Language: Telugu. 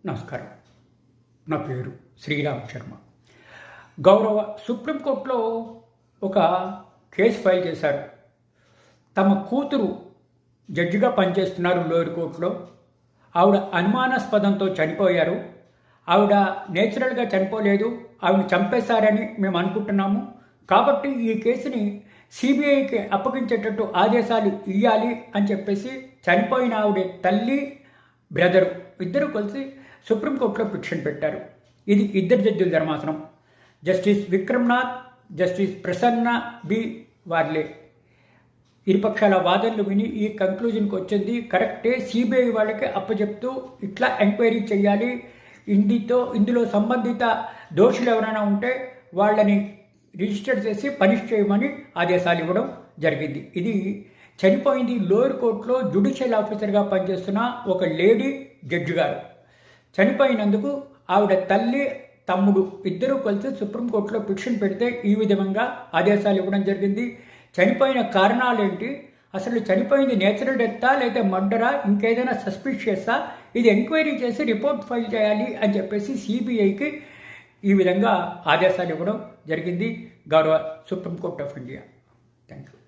నమస్కారం. నా పేరు శ్రీరామ్ శర్మ. గౌరవ సుప్రీంకోర్టులో ఒక కేసు ఫైల్ చేశారు. తమ కూతురు జడ్జిగా పనిచేస్తున్నారు లోయర్ కోర్టులో. ఆవిడ అనుమానాస్పదంతో చనిపోయారు. ఆవిడ నేచురల్గా చనిపోలేదు, ఆవిడ చంపేశారని మేము అనుకుంటున్నాము. కాబట్టి ఈ కేసుని సిబిఐకి అప్పగించేటట్టు ఆదేశాలు ఇవ్వాలి అని చెప్పేసి చనిపోయిన ఆవిడ తల్లి, బ్రదరు ఇద్దరు కలిసి సుప్రీంకోర్టులో పిటిషన్ పెట్టారు. ఇది ఇద్దరు జడ్జిల ధర్మాసనం, justice Vikram Nath, justice Prasanna B Varale. ఇరుపక్షాల వాదనలు విని ఈ కంక్లూజన్కి వచ్చింది కరెక్టే, సిబిఐ వాళ్ళకి అప్పచెప్తూ ఇట్లా ఎంక్వైరీ చేయాలి, ఇందులో సంబంధిత దోషులు ఎవరైనా ఉంటే వాళ్ళని రిజిస్టర్ చేసి పనిష్ చేయమని ఆదేశాలు ఇవ్వడం జరిగింది. ఇది చనిపోయింది లోయర్ కోర్టులో జ్యుడిషియల్ ఆఫీసర్గా పనిచేస్తున్న ఒక లేడీ జడ్జి గారు. చనిపోయినందుకు ఆవిడ తల్లి, తమ్ముడు ఇద్దరూ కలిసి సుప్రీంకోర్టులో పిటిషన్ పెడితే ఈ విధంగా ఆదేశాలు ఇవ్వడం జరిగింది. చనిపోయిన కారణాలేంటి, అసలు చనిపోయింది నేచురల్ డెత్తా లేదా మర్డరా, ఇంకేదైనా సస్పిషియస్సా, ఇది ఎంక్వైరీ చేసి రిపోర్ట్ ఫైల్ చేయాలి అని చెప్పేసి సిబిఐకి ఈ విధంగా ఆదేశాలు ఇవ్వడం జరిగింది గౌరవ Supreme Court of India. Thank you.